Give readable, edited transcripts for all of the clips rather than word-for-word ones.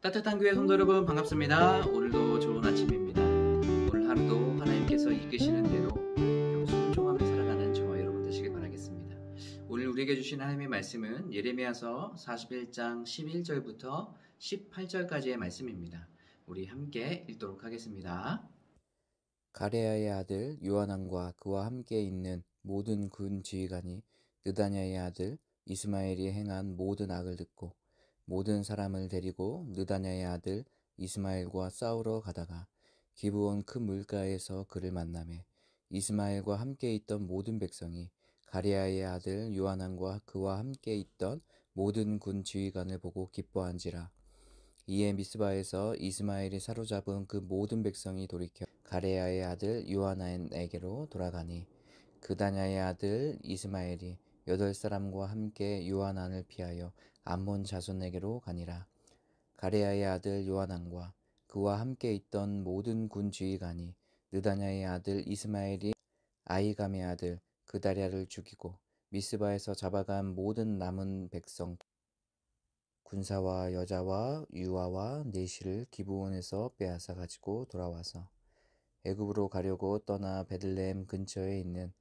따뜻한 교회 성도 여러분 반갑습니다. 오늘도 좋은 아침입니다. 오늘 하루도 하나님께서 이끄시는 대로 순종하며 살아가는 저와 여러분 되시길 바라겠습니다. 오늘 우리에게 주신 하나님의 말씀은 예레미야서 41장 11절부터 18절까지의 말씀입니다. 우리 함께 읽도록 하겠습니다. 가레야의 아들 요하난과 그와 함께 있는 모든 군 지휘관이 느다냐의 아들 이스마엘이 행한 모든 악을 듣고 모든 사람을 데리고 느다냐의 아들 이스마엘과 싸우러 가다가 기브온 큰 물가에서 그를 만나매 이스마엘과 함께 있던 모든 백성이 가레야의 아들 요하난과 그와 함께 있던 모든 군 지휘관을 보고 기뻐한지라. 이에 미스바에서 이스마엘이 사로잡은 그 모든 백성이 돌이켜 가레야의 아들 요하난에게로 돌아가니 그다냐의 아들 이스마엘이 8사람과 함께 요하난을 피하여 암몬 자손에게로 가니라. 가레야의 아들 요하난과 그와 함께 있던 모든 군 지휘관이 느다냐의 아들 이스마엘이 아히감의 아들 그다랴를 죽이고 미스바에서 잡아간 모든 남은 백성 군사와 여자와 유아와 내시를 기브온에서 빼앗아 가지고 돌아와서 애굽으로 가려고 떠나 베들레헴 근처에 있는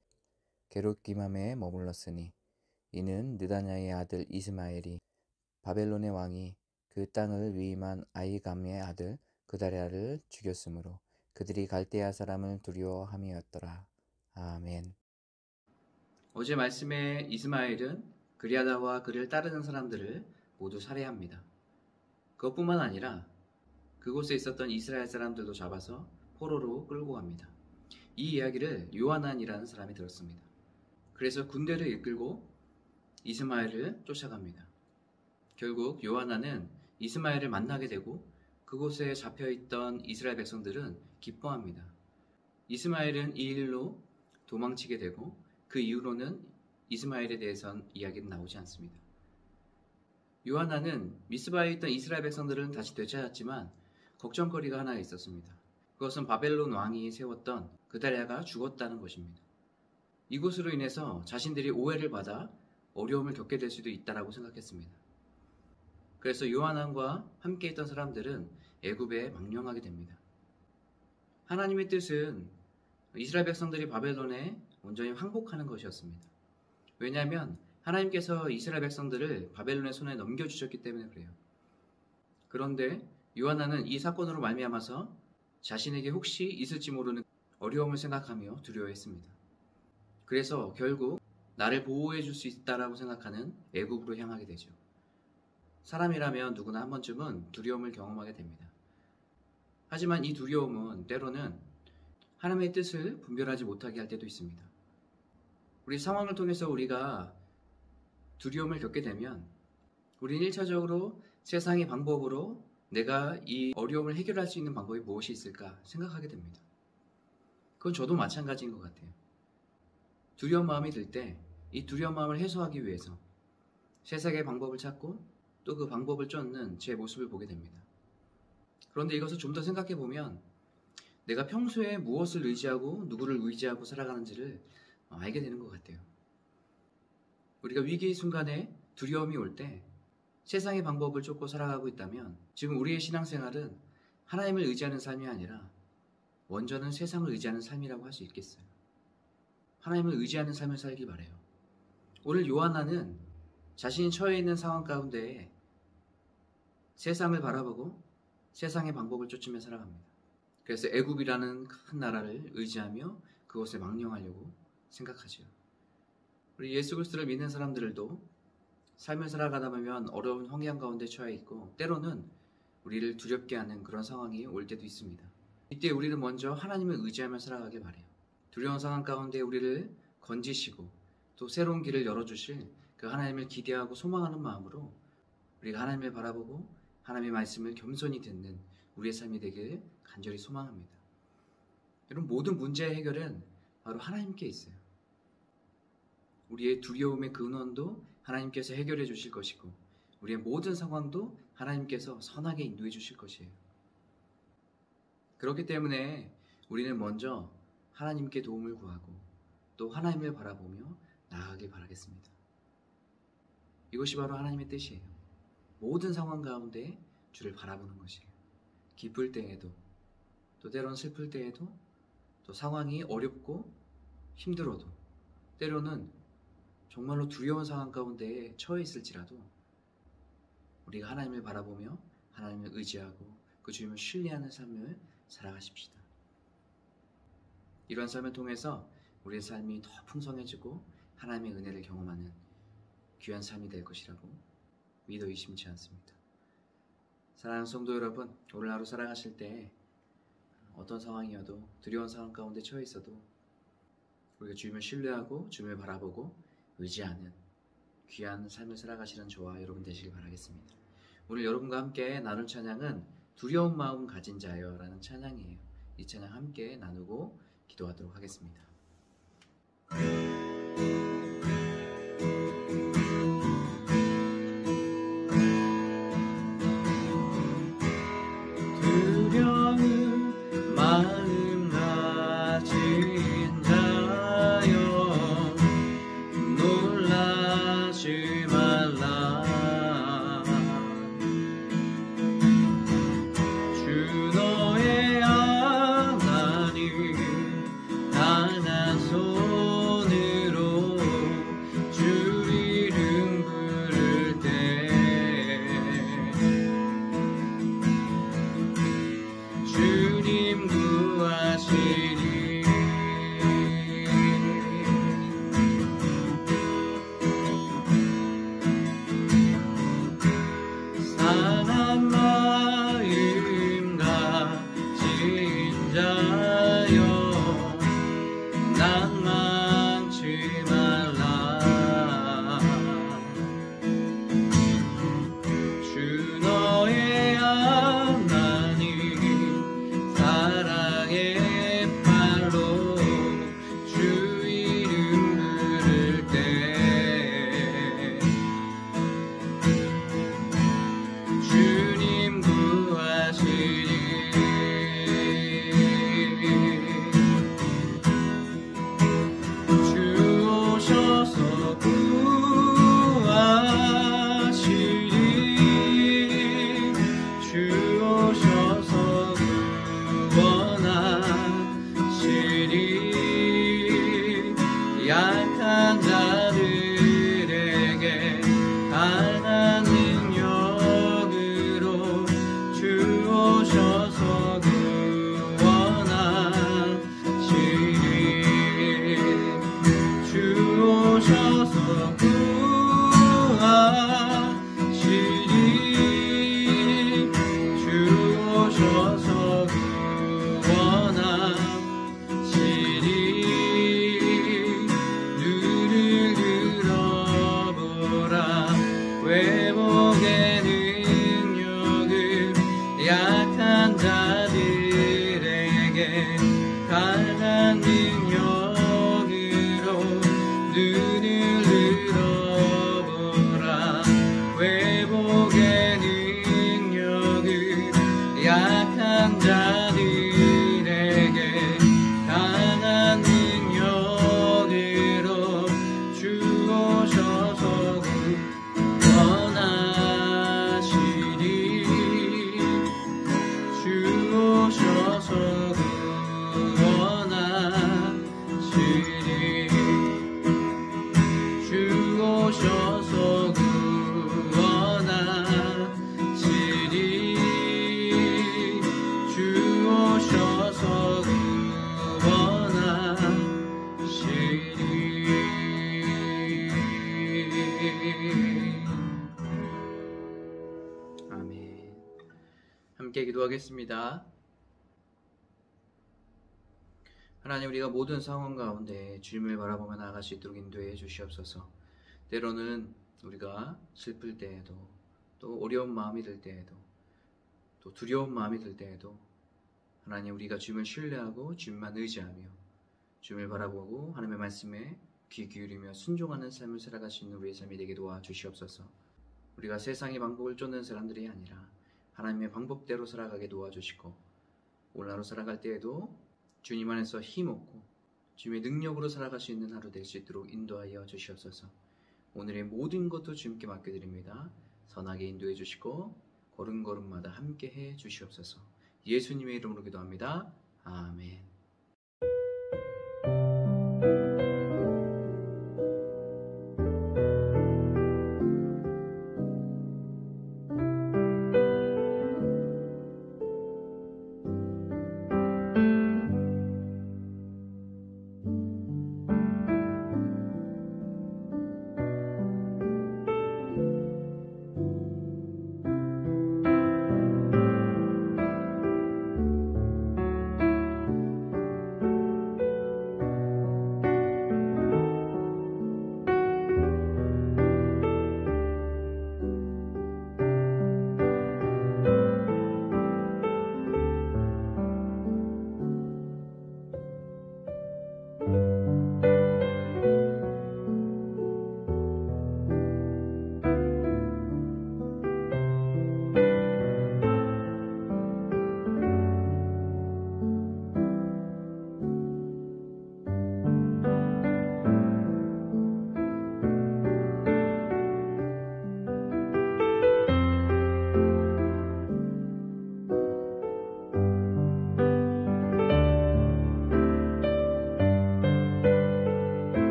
게롯기맘에 머물렀으니 이는 느다냐의 아들 이스마엘이 바벨론의 왕이 그 땅을 위임한 아히감의 아들 그다랴를 죽였으므로 그들이 갈대아 사람을 두려워함이었더라. 아멘. 어제 말씀에 이스마엘은 그리아다와 그를 따르는 사람들을 모두 살해합니다. 그것뿐만 아니라 그곳에 있었던 이스라엘 사람들도 잡아서 포로로 끌고 갑니다. 이 이야기를 요하난이라는 사람이 들었습니다. 그래서 군대를 이끌고 이스마엘을 쫓아갑니다. 결국 요하난은 이스마엘을 만나게 되고 그곳에 잡혀있던 이스라엘 백성들은 기뻐합니다. 이스마엘은 이 일로 도망치게 되고 그 이후로는 이스마엘에 대해선 이야기는 나오지 않습니다. 요하난은 미스바에 있던 이스라엘 백성들은 다시 되찾았지만 걱정거리가 하나 있었습니다. 그것은 바벨론 왕이 세웠던 그다랴가 죽었다는 것입니다. 이곳으로 인해서 자신들이 오해를 받아 어려움을 겪게 될 수도 있다고 생각했습니다. 그래서 요하난과 함께 있던 사람들은 애굽에 망령하게 됩니다. 하나님의 뜻은 이스라엘 백성들이 바벨론에 온전히 항복하는 것이었습니다. 왜냐하면 하나님께서 이스라엘 백성들을 바벨론의 손에 넘겨주셨기 때문에 그래요. 그런데 요하난은 이 사건으로 말미암아서 자신에게 혹시 있을지 모르는 어려움을 생각하며 두려워했습니다. 그래서 결국 나를 보호해 줄 수 있다라고 생각하는 애굽으로 향하게 되죠. 사람이라면 누구나 한 번쯤은 두려움을 경험하게 됩니다. 하지만 이 두려움은 때로는 하나님의 뜻을 분별하지 못하게 할 때도 있습니다. 우리 상황을 통해서 우리가 두려움을 겪게 되면 우리는 1차적으로 세상의 방법으로 내가 이 어려움을 해결할 수 있는 방법이 무엇이 있을까 생각하게 됩니다. 그건 저도 마찬가지인 것 같아요. 두려운 마음이 들 때 이 두려운 마음을 해소하기 위해서 세상의 방법을 찾고 또 그 방법을 쫓는 제 모습을 보게 됩니다. 그런데 이것을 좀 더 생각해 보면 내가 평소에 무엇을 의지하고 누구를 의지하고 살아가는지를 알게 되는 것 같아요. 우리가 위기의 순간에 두려움이 올 때 세상의 방법을 쫓고 살아가고 있다면 지금 우리의 신앙생활은 하나님을 의지하는 삶이 아니라 원전은 세상을 의지하는 삶이라고 할 수 있겠어요. 하나님을 의지하는 삶을 살기 바라요. 오늘 요하난은 자신이 처해 있는 상황 가운데에 세상을 바라보고 세상의 방법을 쫓으며 살아갑니다. 그래서 애굽이라는 큰 나라를 의지하며 그것에 망령하려고 생각하죠. 우리 예수 그리스도를 믿는 사람들도 삶을 살아가다 보면 어려운 환경 가운데 처해 있고 때로는 우리를 두렵게 하는 그런 상황이 올 때도 있습니다. 이때 우리는 먼저 하나님을 의지하며 살아가길 바라요. 두려운 상황 가운데 우리를 건지시고 또 새로운 길을 열어주실 그 하나님을 기대하고 소망하는 마음으로 우리가 하나님을 바라보고 하나님의 말씀을 겸손히 듣는 우리의 삶이 되길 간절히 소망합니다. 여러분, 모든 문제의 해결은 바로 하나님께 있어요. 우리의 두려움의 근원도 하나님께서 해결해 주실 것이고 우리의 모든 상황도 하나님께서 선하게 인도해 주실 것이에요. 그렇기 때문에 우리는 먼저 하나님께 도움을 구하고 또 하나님을 바라보며 나아가길 바라겠습니다. 이것이 바로 하나님의 뜻이에요. 모든 상황 가운데 주를 바라보는 것이에요. 기쁠 때에도, 또 때로는 슬플 때에도, 또 상황이 어렵고 힘들어도, 때로는 정말로 두려운 상황 가운데 처해 있을지라도 우리가 하나님을 바라보며 하나님을 의지하고 그 주님을 신뢰하는 삶을 살아가십시다. 이런 삶을 통해서 우리의 삶이 더 풍성해지고 하나님의 은혜를 경험하는 귀한 삶이 될 것이라고 믿어 의심치 않습니다. 사랑하는 성도 여러분, 오늘 하루 살아가실 때 어떤 상황이어도, 두려운 상황 가운데 처해 있어도 우리가 주님을 신뢰하고 주님을 바라보고 의지하는 귀한 삶을 살아가시는 저와 여러분 되시길 바라겠습니다. 오늘 여러분과 함께 나눌 찬양은 두려운 마음 가진 자여 라는 찬양이에요. 이 찬양 함께 나누고 기도하도록 하겠습니다. 두려운 마음 가진 자여 놀라지 말라. 주 너의 하나님 강한 손으로 주 이름 부를 때 주님 구하시리. 상한 마음 가진 자여 낭망치 말라. 주 너의 하나님 사랑의 팔로 주 이름 부를 때 주님 구하시리. 주 오셔서 구하시리. 주 오셔서 구원하시리. 약한 자들에게 강한 능력으로 주 오셔서 구원하시리. 주 오셔서 구하시리. 주 오셔서 구원하시리. 눈을 들어보라. 회복의 능력을 약한 자들에게 강한 능력으로 눈을 들어보라. 회복의 능력을 약한 자들에게 강한 능력으로 주 오셔서 구원하시리. 주 오셔서 구원하시리. 주 오셔서 구원하시리. 주 오셔서 구원하시리. 아멘. 함께 기도하겠습니다. 하나님, 우리가 모든 상황 가운데 주님을 바라보며 나아갈 수 있도록 인도해 주시옵소서. 때로는 우리가 슬플 때에도, 또 어려운 마음이 들 때에도, 또 두려운 마음이 들 때에도 하나님, 우리가 주님을 신뢰하고 주님만 의지하며 주님을 바라보고 하나님의 말씀에 귀 기울이며 순종하는 삶을 살아갈 수 있는 우리의 삶이 되게 도와주시옵소서. 우리가 세상의 방법을 쫓는 사람들이 아니라 하나님의 방법대로 살아가게 도와주시고, 오늘 하루 살아갈 때에도 주님 안에서 힘없고 주님의 능력으로 살아갈 수 있는 하루 될 수 있도록 인도하여 주시옵소서. 오늘의 모든 것도 주님께 맡겨드립니다. 선하게 인도해 주시고 걸음걸음마다 함께해 주시옵소서. 예수님의 이름으로 기도합니다. 아멘.